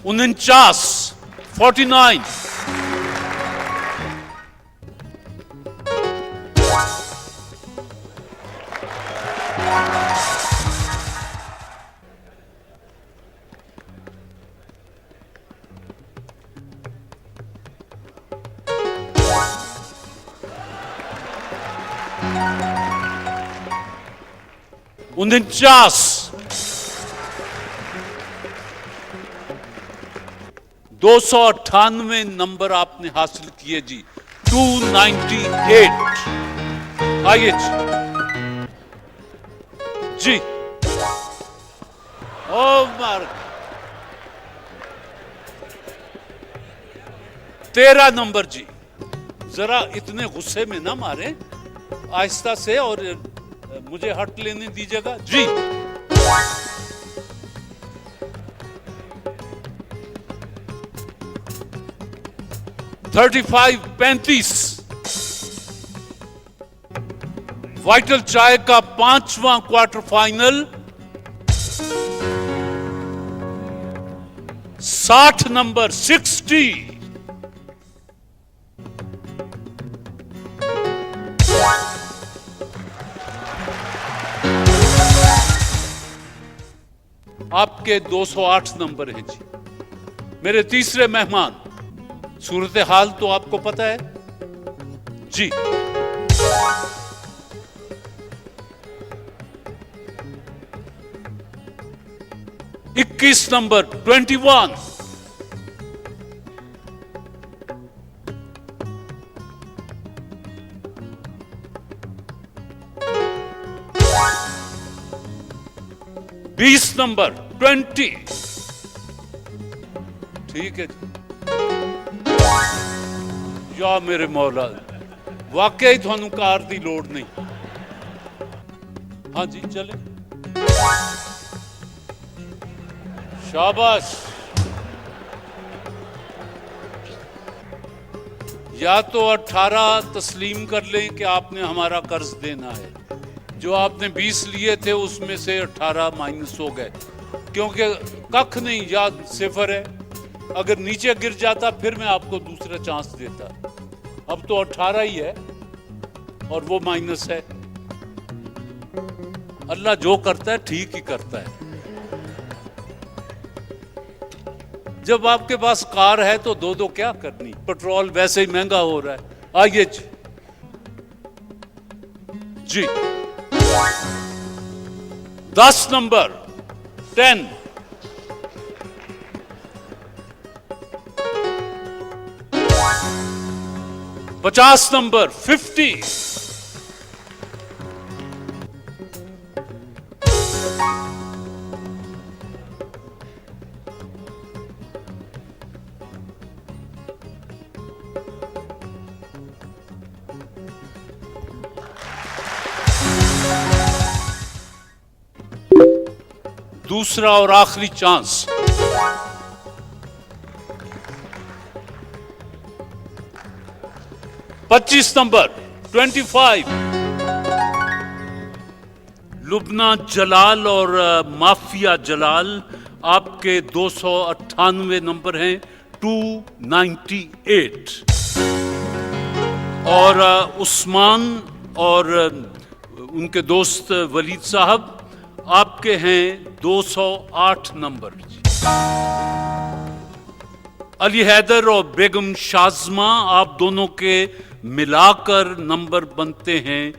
49 298 number आपने हासिल किए जी। 298। आइए जी। ओ मार्क 13 नंबर जी। जरा इतने गुस्से में ना मारे, आहिस्ता से, और मुझे हट लेने दीजिएगा जी। $35 35। वाइटल चाय का 5वां क्वार्टर फाइनल 60 नंबर 60। आपके 208 नंबर हैं जी। मेरे तीसरे मेहमान, सूरत हाल तो आपको पता है जी। इक्कीस नंबर 21। बीस नंबर 20। ठीक है जी। या मेरे मौला, वाकई थानू कार दी लोड़ नहीं। हाँ जी चले, शाबाश। या तो 18 तस्लीम कर लें कि आपने हमारा कर्ज देना है। जो आपने 20 लिए थे उसमें से 18 माइनस हो गए, क्योंकि कख नहीं, या सिफर है। अगर नीचे गिर जाता फिर मैं आपको दूसरा चांस देता। अब तो 18 ही है और वो माइनस है। अल्लाह जो करता है ठीक ही करता है। जब आपके पास कार है तो दो क्या करनी, पेट्रोल वैसे ही महंगा हो रहा है। आइए जी। 10 नंबर 10। $50 नंबर 50। दूसरा और आखिरी चांस। $25 नंबर 25। लुबना जलाल और माफिया जलाल, आपके 298 नंबर हैं। 298। और उस्मान और उनके दोस्त वलीद साहब, आपके हैं 208 नंबर। अली हैदर और बेगम शाज़मा, आप दोनों के मिलाकर नंबर बनते हैं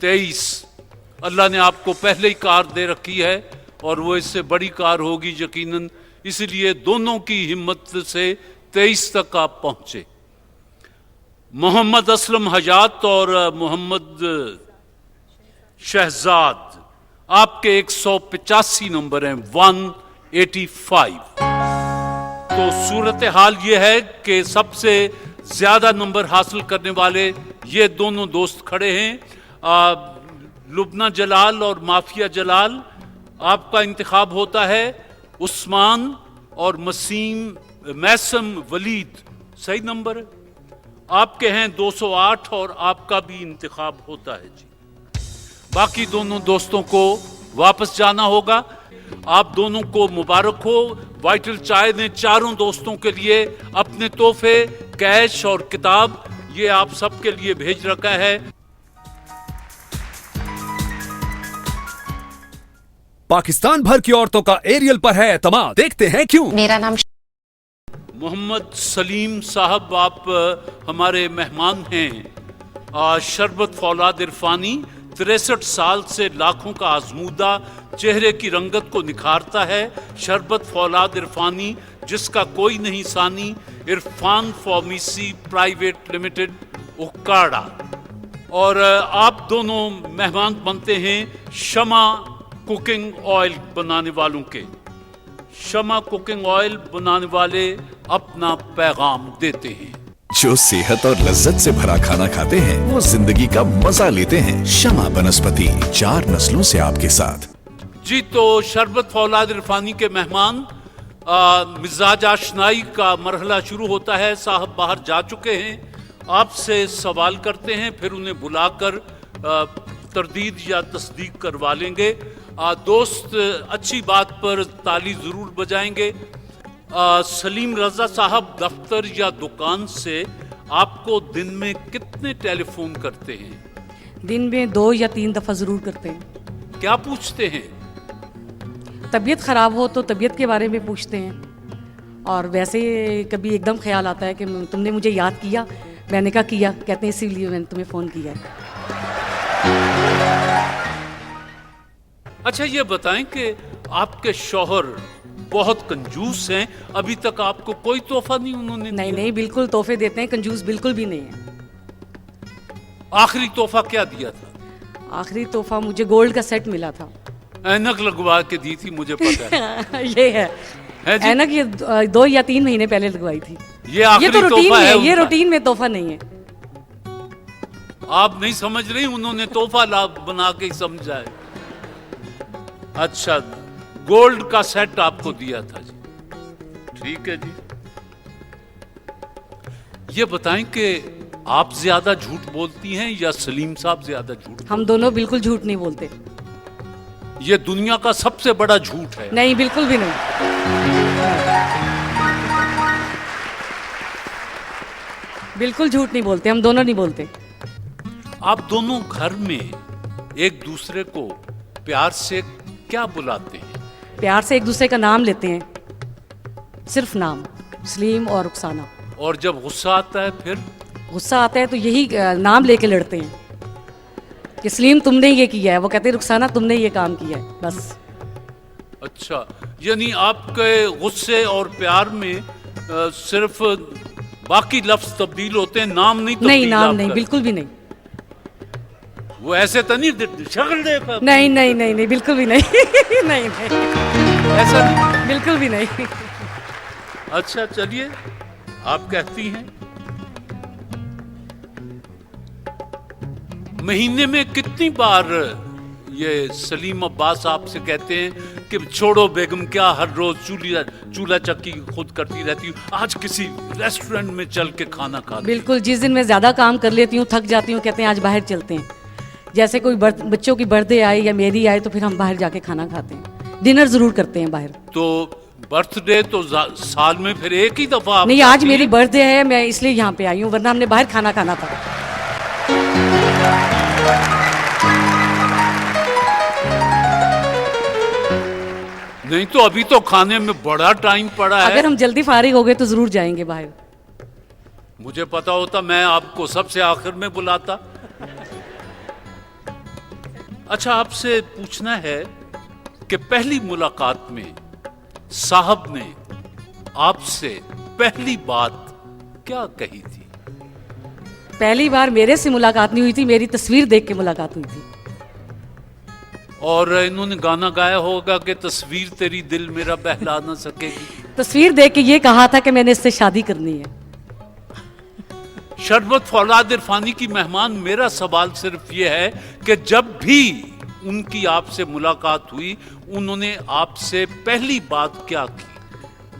23। अल्लाह ने आपको पहले ही कार दे रखी है और वो इससे बड़ी कार होगी यकीनन, इसलिए दोनों की हिम्मत से 23 तक आप पहुंचे। मोहम्मद असलम हयात और मोहम्मद शहजाद, आपके 185 नंबर हैं। 185। तो सूरत हाल ये है कि सबसे ज्यादा नंबर हासिल करने वाले ये दोनों दोस्त खड़े हैं। लुबना जलाल और माफिया जलाल, आपका इंतखाब होता है उस्मान और मैसम वलीद। सही नंबर है। आपके हैं 208 और आपका भी इंतखाब होता है जी। बाकी दोनों दोस्तों को वापस जाना होगा। आप दोनों को मुबारक हो। वाइटल चाय ने चारों दोस्तों के लिए अपने तोहफे, कैश और किताब ये आप सबके लिए भेज रखा है। पाकिस्तान भर की औरतों का एरियल पर है एतमाद, देखते हैं क्यों। मेरा नाम मोहम्मद सलीम साहब, आप हमारे मेहमान हैं। शरबत फौलाद इरफानी 63 साल से लाखों का आजमूदा चेहरे की रंगत को निखारता है। शरबत फौलाद इरफानी जिसका कोई नहीं सानी, इरफान फार्मेसी प्राइवेट लिमिटेड, उक्काड़ा। और आप दोनों मेहमान बनते हैं शमा कुकिंग ऑयल बनाने वालों के। शमा कुकिंग ऑयल बनाने वाले अपना पैगाम देते हैं। जो सेहत और लज्जत से भरा खाना खाते हैं वो जिंदगी का मजा लेते हैं। शमा बनस्पति 4 नस्लों से आपके साथ। जी, तो शरबत फौलाद इरफानी के मेहमान, मिजाज आशनाई का मरहला शुरू होता है। साहब बाहर जा चुके हैं, आपसे सवाल करते हैं, फिर उन्हें बुलाकर तरदीद या तस्दीक करवा लेंगे। दोस्त अच्छी बात पर ताली जरूर बजाएंगे। सलीम रजा साहब, दफ्तर या दुकान से आपको दिन में कितने टेलीफोन करते हैं? दिन में 2 या 3 दफ़ा ज़रूर करते हैं। क्या पूछते हैं? तबीयत ख़राब हो तो तबीयत के बारे में पूछते हैं, और वैसे कभी एकदम ख्याल आता है कि तुमने मुझे याद किया। मैंने कहा किया, कहते हैं इसीलिए मैंने तुम्हें फ़ोन किया है। अच्छा, ये बताएं कि आपके शौहर बहुत कंजूस हैं, अभी तक आपको कोई तोहफा नहीं उन्होंने नहीं दिया? नहीं, बिल्कुल तोहफे देते हैं, कंजूस बिल्कुल भी नहीं है। आखिरी तोहफा क्या दिया था? आखिरी तोहफा मुझे गोल्ड का सेट मिला था। ऐनक लगवा के दी थी, मुझे पता है। ये है जी? ऐनक ये 2 या 3 महीने पहले लगवाई थी। ये आखिरी तो रूटीन तोहफा में है ये उनका। रूटीन में तोहफा नहीं है। आप नहीं समझ रही, उन्होंने तोहफा बना के ही समझा है। अच्छा, गोल्ड का सेट आपको दिया था जी, ठीक है जी। ये बताएं कि आप ज्यादा झूठ बोलती हैं या सलीम साहब ज्यादा झूठ? हम दोनों बिल्कुल झूठ नहीं बोलते। ये दुनिया का सबसे बड़ा झूठ है। नहीं, बिल्कुल भी नहीं। बिल्कुल झूठ नहीं बोलते, हम दोनों नहीं बोलते। आप दोनों घर में एक दूसरे को प्यार से क्या बुलाते हैं? प्यार से एक दूसरे का नाम लेते हैं, सिर्फ नाम, सलीम और रुखसाना। और जब गुस्सा आता है फिर? गुस्सा आता है तो यही नाम लेके लड़ते हैं कि सलीम तुमने ये किया है, वो कहते हैं रुखसाना तुमने ये काम किया है, बस। अच्छा, यानी आपके गुस्से और प्यार में सिर्फ बाकी लफ्ज तब्दील होते हैं, नाम नहीं तब्दील? नहीं, नाम नहीं, आपका? बिल्कुल भी नहीं। वो ऐसे तो नहीं शक्ल देखा? नहीं नहीं नहीं नहीं, बिल्कुल भी नहीं। नहीं नहीं, ऐसा नहीं? बिल्कुल भी नहीं। अच्छा, चलिए, आप कहती हैं। महीने में कितनी बार ये सलीम अब्बास आपसे कहते हैं कि छोड़ो बेगम, क्या हर रोज चूल्हा चक्की खुद करती रहती हूँ, आज किसी रेस्टोरेंट में चल के खाना खा ले? बिल्कुल, जिस दिन मैं ज़्यादा काम कर लेती हूँ, थक जाती हूँ, कहते हैं आज बाहर चलते हैं। जैसे कोई बच्चों की बर्थडे आए या मेरी आए तो फिर हम बाहर जाके खाना खाते हैं, डिनर ज़रूर करते हैं बाहर। तो बर्थडे तो साल में फिर एक ही दफा आप नहीं, आज जाती मेरी हैं? बर्थडे है, मैं इसलिए यहाँ पे आई हूँ, वरना हमने बाहर खाना खाना था। नहीं तो अभी तो खाने में बड़ा टाइम पड़ा है। अगर हम जल्दी फारिग हो गए तो जरूर जाएंगे बाहर। मुझे पता होता मैं आपको सबसे आखिर में बुलाता। अच्छा, आपसे पूछना है कि पहली मुलाकात में साहब ने आपसे पहली बात क्या कही थी? पहली बार मेरे से मुलाकात नहीं हुई थी, मेरी तस्वीर देख के मुलाकात हुई थी। और इन्होंने गाना गाया होगा कि तस्वीर तेरी दिल मेरा बहला ना सकेगी। तस्वीर देख के ये कहा था कि मैंने इससे शादी करनी है। शरबत फौलाद इरफानी की मेहमान, मेरा सवाल सिर्फ ये है कि जब भी उनकी आपसे मुलाकात हुई, उन्होंने आपसे पहली बात क्या की?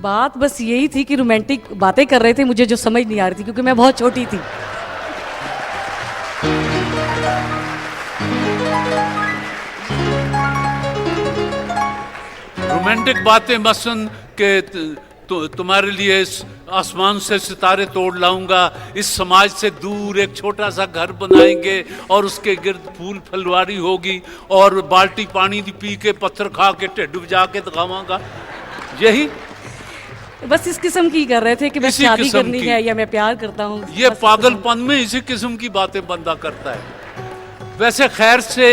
बात बस यही थी कि रोमांटिक बातें कर रहे थे, मुझे जो समझ नहीं आ रही थी क्योंकि मैं बहुत छोटी थी। रोमांटिक बातें मसन के तुम्हारे लिए आसमान से सितारे तोड़ लाऊंगा, इस समाज से दूर एक छोटा सा घर बनाएंगे और उसके गिर्द फूल फलवारी होगी और बाल्टी पानी पी के पत्थर खा के ढिड बजा के दिखाऊंगा, यही बस इस किस्म की कर रहे थे कि मैं इसी शादी किस्म करनी की। है या मैं प्यार करता हूँ। ये बस इस पागलपन में इसी किस्म की बातें बंदा करता है। वैसे खैर से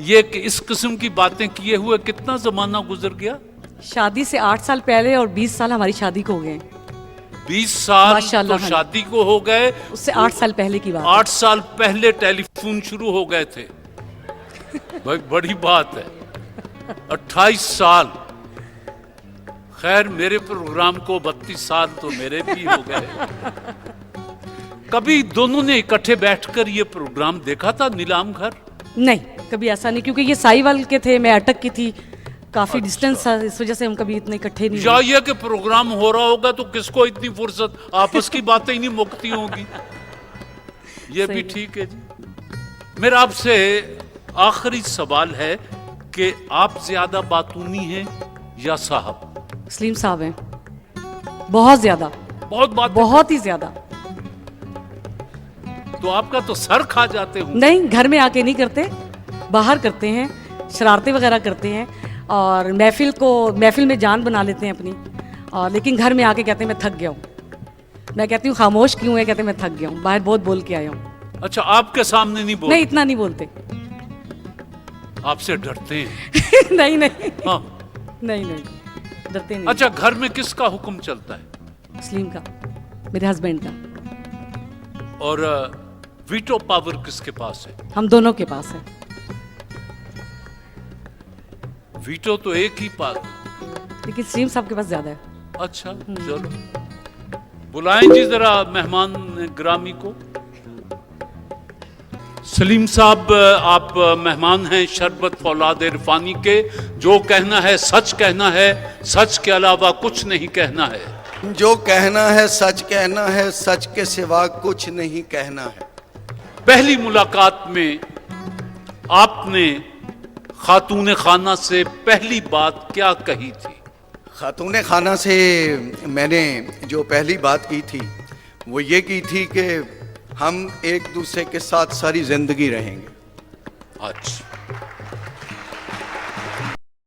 ये इस किस्म की बातें किए हुए कितना जमाना गुजर गया? किस्म। शादी से 8 साल पहले और 20 साल हमारी शादी को हो गए। 20 साल माशाल्लाह, तो हाँ। शादी को हो गए, उससे 8 साल पहले की बात है। 8 साल पहले टेलीफोन शुरू हो गए थे। भाई बड़ी बात है। 28 साल। खैर मेरे प्रोग्राम को 32 साल तो मेरे भी हो गए। कभी दोनों ने इकट्ठे बैठकर ये प्रोग्राम देखा था, नीलाम घर? नहीं, कभी ऐसा नहीं, क्योंकि ये साहिवाल के थे, मैं अटक की थी, काफी डिस्टेंस था, इस वजह से हम कभी इतने इकट्ठे नहीं या हुए। ये कि प्रोग्राम हो रहा होगा तो किसको इतनी फुर्सत, आपस की बातें ही नहीं मुकती होंगी। ये भी सही है। ठीक है जी। मेरा आपसे आखिरी सवाल है कि आप ज्यादा बातूनी हैं या साहब? सलीम साहब हैं, बहुत ज्यादा, बहुत बात। बहुत ही ज्यादा। तो आपका तो सर खा जाते हूँ। नहीं, घर में आके नहीं करते, बाहर करते हैं, शरारतें वगैरह करते हैं और महफिल में जान बना लेते हैं अपनी, और लेकिन घर में आके कहते हैं मैं थक गया हूँ। मैं कहती हूँ खामोश क्यों है, कहते हैं मैं थक गया हूँ, बाहर बहुत बोल के आया हूँ। अच्छा, आपके सामने नहीं बोल? नहीं, इतना नहीं बोलते। आपसे डरते हैं? नहीं नहीं हाँ। नहीं नहीं, डरते नहीं। अच्छा, घर में किसका हुक्म चलता है? सलीम का, मेरे हस्बैंड का। और वीटो पावर किसके पास है? हम दोनों के पास है। वीटो तो एक ही पास। लेकिन सलीम साहब के पास ज्यादा है। अच्छा चलो, बुलाएं जी जरा मेहमान ग्रामी को। सलीम साहब, आप मेहमान हैं शरबत फौलाद इरफानी के। जो कहना है सच कहना है, सच के अलावा कुछ नहीं कहना है। जो कहना है सच कहना है, सच के सिवा कुछ नहीं कहना है। पहली मुलाकात में आपने खातून खाना से पहली बात क्या कही थी? खातून खाना से मैंने जो पहली बात की थी वो ये की थी कि हम एक दूसरे के साथ सारी जिंदगी रहेंगे। अच्छा,